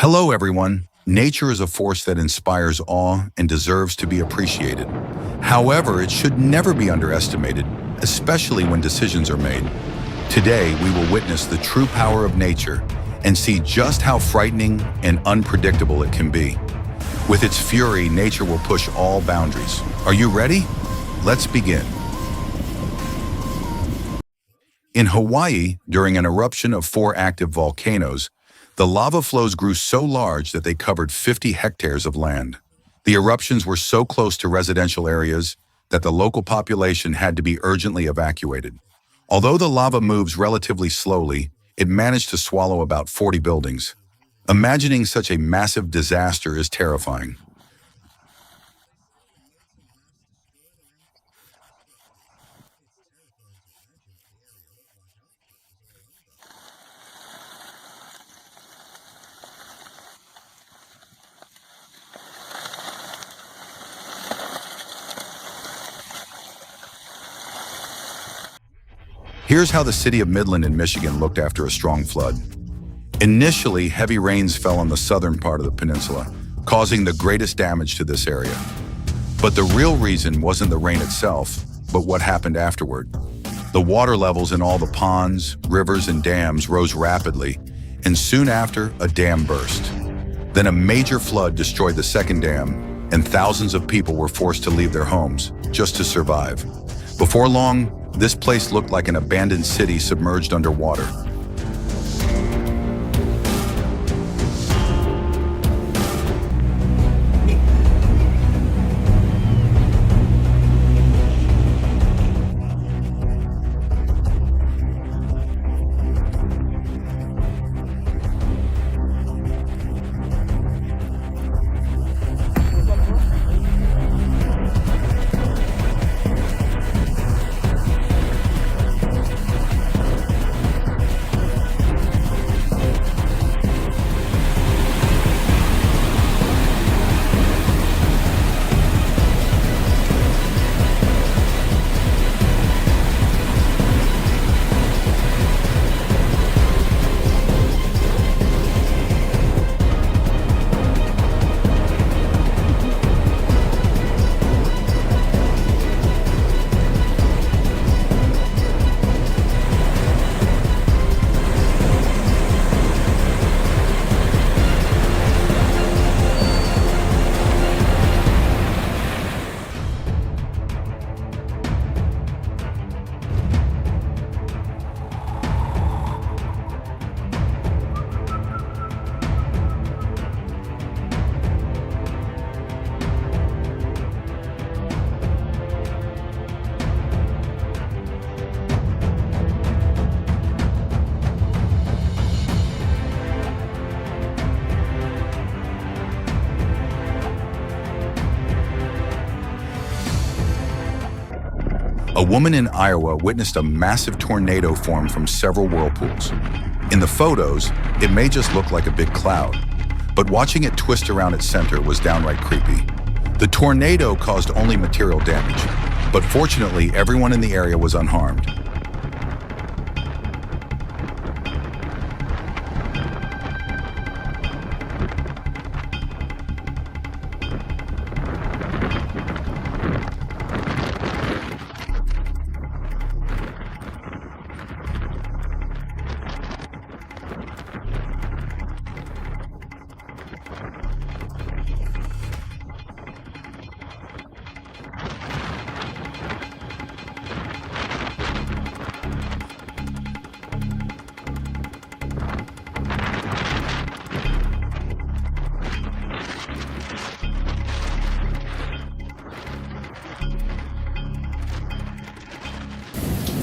Hello, everyone. Nature is a force that inspires awe and deserves to be appreciated. However, it should never be underestimated, especially when decisions are made. Today, we will witness the true power of nature and see just how frightening and unpredictable it can be. With its fury, nature will push all boundaries. Are you ready? Let's begin. In Hawaii, during an eruption of 4 active volcanoes, the lava flows grew so large that they covered 50 hectares of land. The eruptions were so close to residential areas that the local population had to be urgently evacuated. Although the lava moves relatively slowly, it managed to swallow about 40 buildings. Imagining such a massive disaster is terrifying. Here's how the city of Midland in Michigan looked after a strong flood. Initially, heavy rains fell on the southern part of the peninsula, causing the greatest damage to this area. But the real reason wasn't the rain itself, but what happened afterward. The water levels in all the ponds, rivers, and dams rose rapidly, and soon after, a dam burst. Then a major flood destroyed the second dam, and thousands of people were forced to leave their homes just to survive. Before long, this place looked like an abandoned city submerged underwater. A woman in Iowa witnessed a massive tornado form from several whirlpools. In the photos, it may just look like a big cloud, but watching it twist around its center was downright creepy. The tornado caused only material damage, but fortunately everyone in the area was unharmed.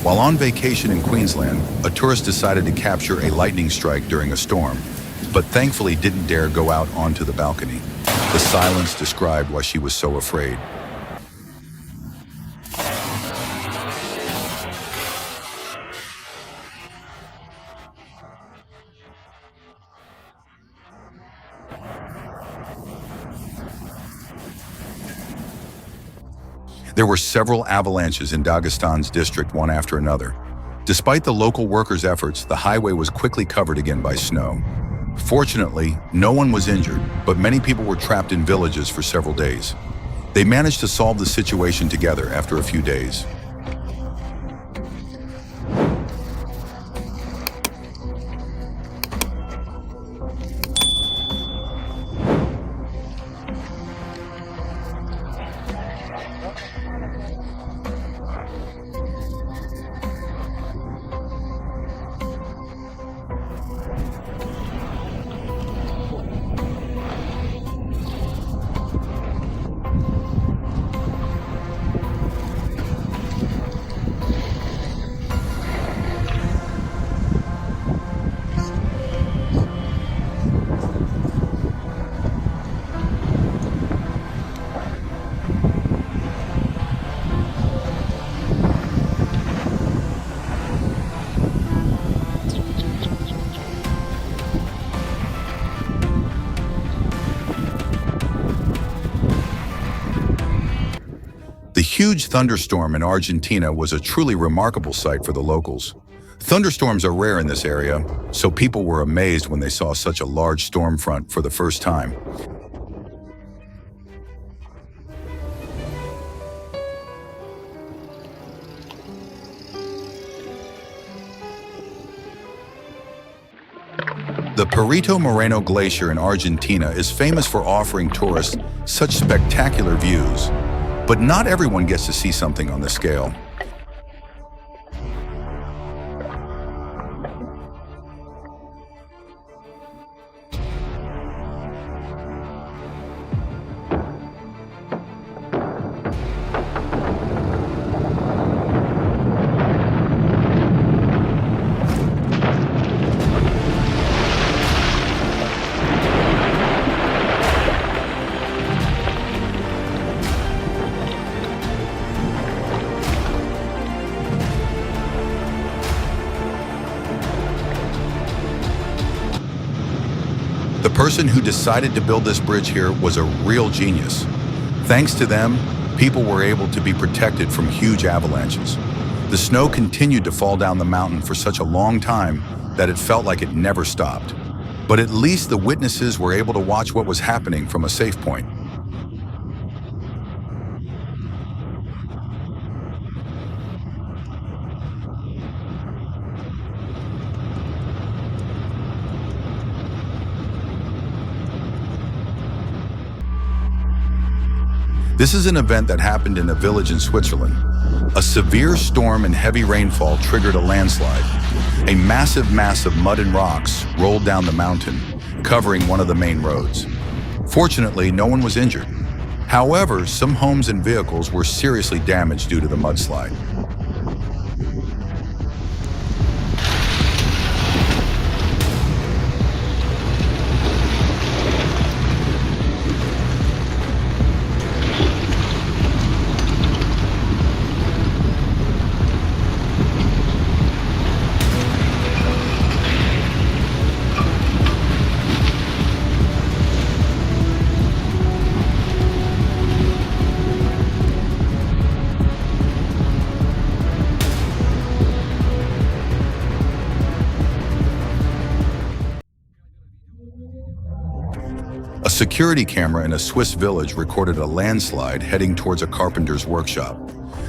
While on vacation in Queensland, a tourist decided to capture a lightning strike during a storm, but thankfully didn't dare go out onto the balcony. The silence described why she was so afraid. There were several avalanches in Dagestan's district, one after another. Despite the local workers' efforts, the highway was quickly covered again by snow. Fortunately, no one was injured, but many people were trapped in villages for several days. They managed to solve the situation together after a few days. The huge thunderstorm in Argentina was a truly remarkable sight for the locals. Thunderstorms are rare in this area, so people were amazed when they saw such a large storm front for the first time. The Perito Moreno Glacier in Argentina is famous for offering tourists such spectacular views. But not everyone gets to see something on this scale. The person who decided to build this bridge here was a real genius. Thanks to them, people were able to be protected from huge avalanches. The snow continued to fall down the mountain for such a long time that it felt like it never stopped. But at least the witnesses were able to watch what was happening from a safe point. This is an event that happened in a village in Switzerland. A severe storm and heavy rainfall triggered a landslide. A massive mass of mud and rocks rolled down the mountain, covering one of the main roads. Fortunately, no one was injured. However, some homes and vehicles were seriously damaged due to the mudslide. A security camera in a Swiss village recorded a landslide heading towards a carpenter's workshop.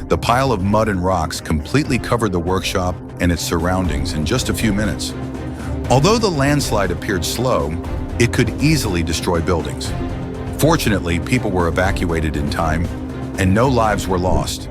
The pile of mud and rocks completely covered the workshop and its surroundings in just a few minutes. Although the landslide appeared slow, it could easily destroy buildings. Fortunately, people were evacuated in time, and no lives were lost.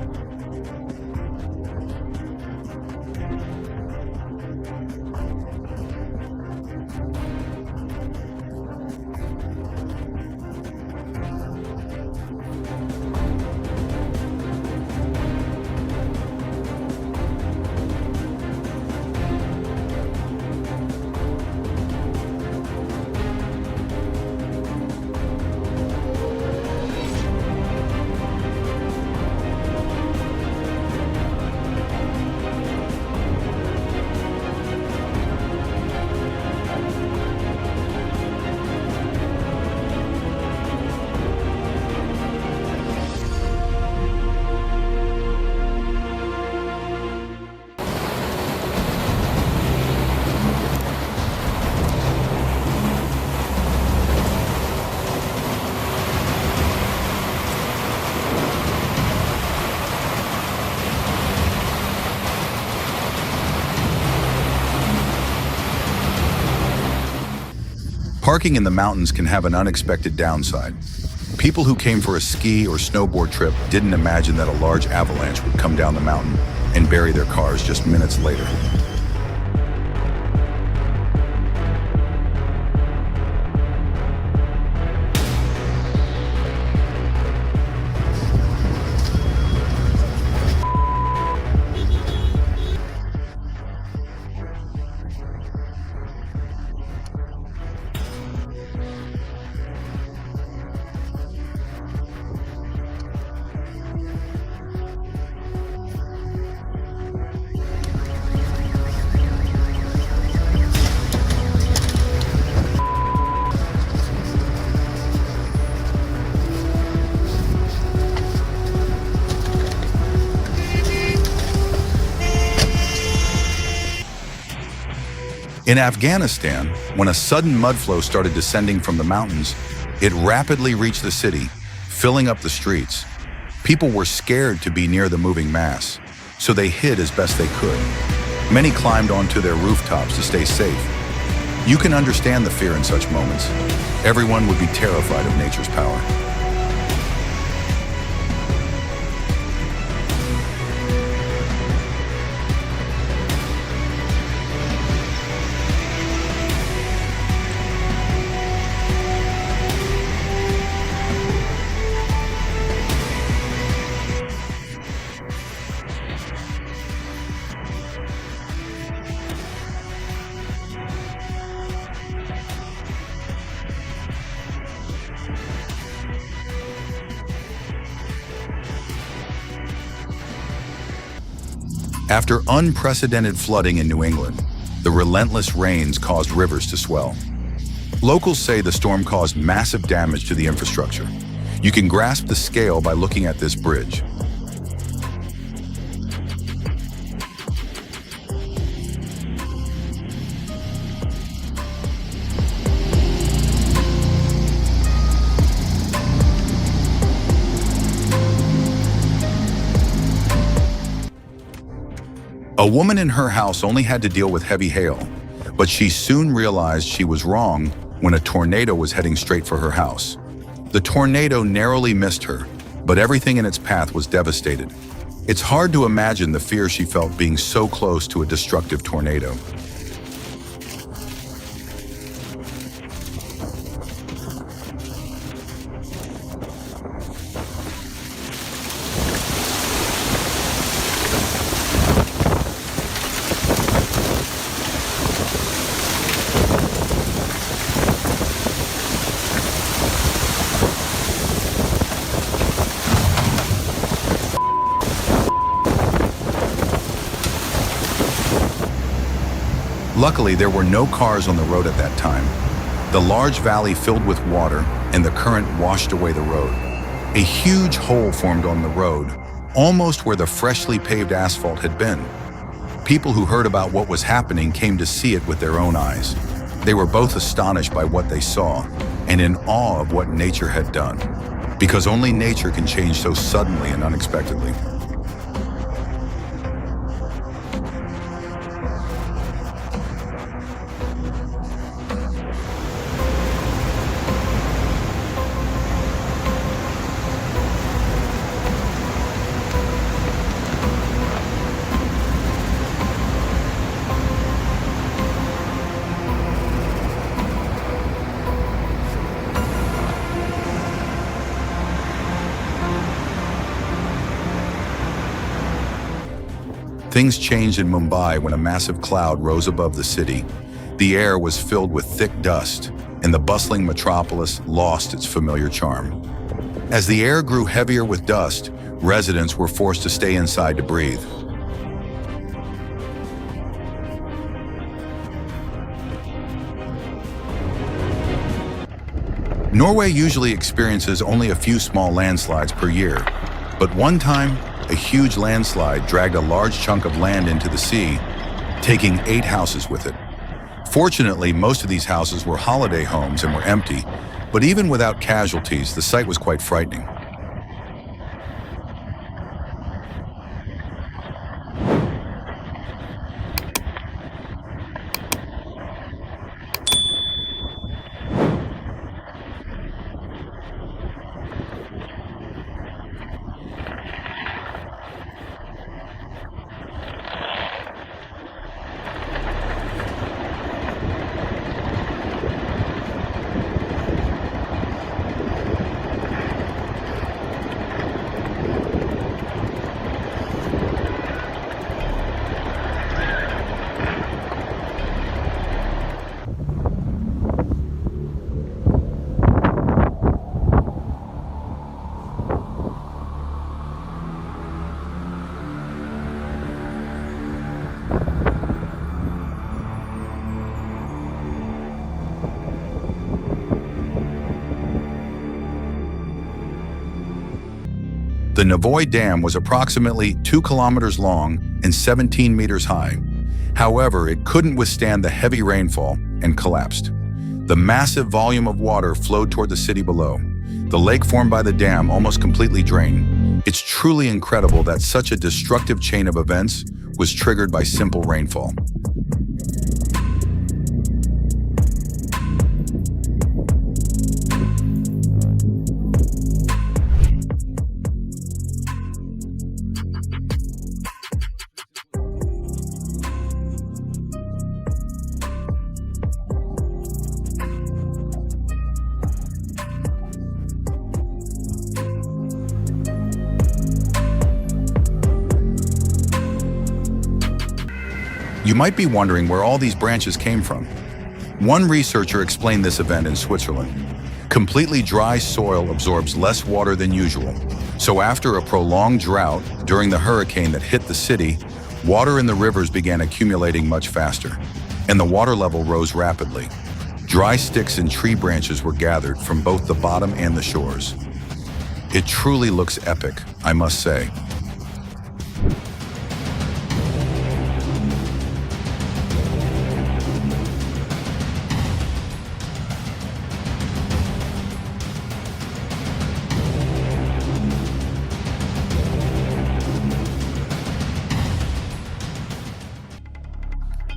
Parking in the mountains can have an unexpected downside. People who came for a ski or snowboard trip didn't imagine that a large avalanche would come down the mountain and bury their cars just minutes later. In Afghanistan, when a sudden mudflow started descending from the mountains, it rapidly reached the city, filling up the streets. People were scared to be near the moving mass, so they hid as best they could. Many climbed onto their rooftops to stay safe. You can understand the fear in such moments. Everyone would be terrified of nature's power. After unprecedented flooding in New England, the relentless rains caused rivers to swell. Locals say the storm caused massive damage to the infrastructure. You can grasp the scale by looking at this bridge. A woman in her house only had to deal with heavy hail, but she soon realized she was wrong when a tornado was heading straight for her house. The tornado narrowly missed her, but everything in its path was devastated. It's hard to imagine the fear she felt being so close to a destructive tornado. Luckily, there were no cars on the road at that time. The large valley filled with water, and the current washed away the road. A huge hole formed on the road, almost where the freshly paved asphalt had been. People who heard about what was happening came to see it with their own eyes. They were both astonished by what they saw and in awe of what nature had done, because only nature can change so suddenly and unexpectedly. Things changed in Mumbai when a massive cloud rose above the city. The air was filled with thick dust, and the bustling metropolis lost its familiar charm. As the air grew heavier with dust, residents were forced to stay inside to breathe. Norway usually experiences only a few small landslides per year, but one time, a huge landslide dragged a large chunk of land into the sea, taking 8 houses with it. Fortunately, most of these houses were holiday homes and were empty, but even without casualties, the sight was quite frightening. The Navoy Dam was approximately 2 kilometers long and 17 meters high. However, it couldn't withstand the heavy rainfall and collapsed. The massive volume of water flowed toward the city below. The lake formed by the dam almost completely drained. It's truly incredible that such a destructive chain of events was triggered by simple rainfall. You might be wondering where all these branches came from. One researcher explained this event in Switzerland. Completely dry soil absorbs less water than usual. So after a prolonged drought during the hurricane that hit the city, water in the rivers began accumulating much faster, and the water level rose rapidly. Dry sticks and tree branches were gathered from both the bottom and the shores. It truly looks epic, I must say.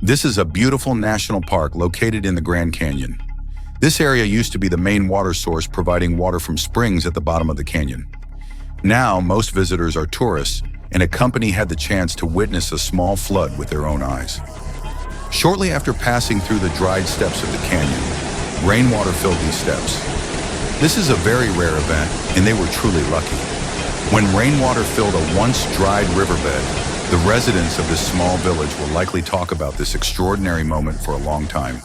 This is a beautiful national park located in the Grand Canyon. This area used to be the main water source, providing water from springs at the bottom of the canyon. Now, most visitors are tourists, and a company had the chance to witness a small flood with their own eyes. Shortly after passing through the dried steps of the canyon, rainwater filled these steps. This is a very rare event, and they were truly lucky. When rainwater filled a once dried riverbed, the residents of this small village will likely talk about this extraordinary moment for a long time.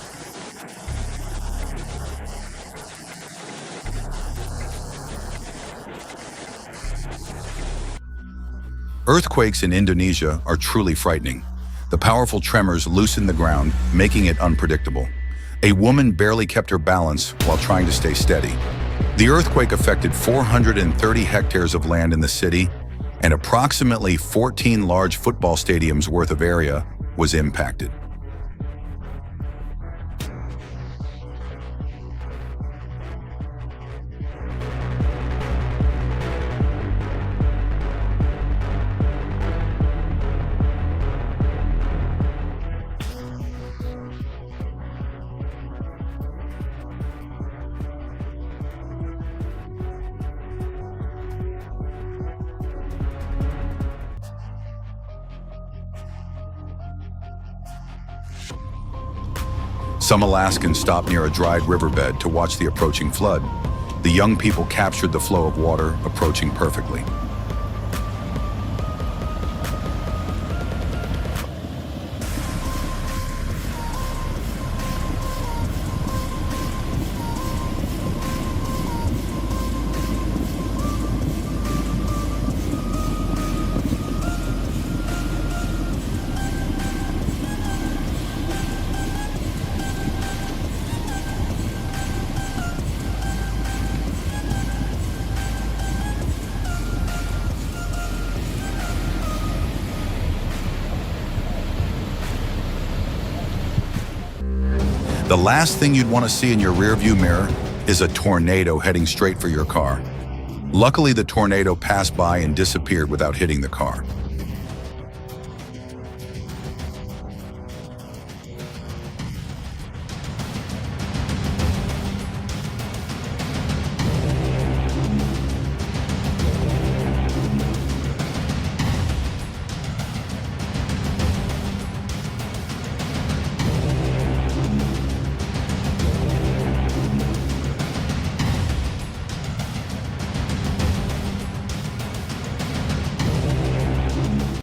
Earthquakes in Indonesia are truly frightening. The powerful tremors loosen the ground, making it unpredictable. A woman barely kept her balance while trying to stay steady. The earthquake affected 430 hectares of land in the city, and approximately 14 large football stadiums worth of area was impacted. Some Alaskans stopped near a dried riverbed to watch the approaching flood. The young people captured the flow of water approaching perfectly. The last thing you'd want to see in your rearview mirror is a tornado heading straight for your car. Luckily, the tornado passed by and disappeared without hitting the car.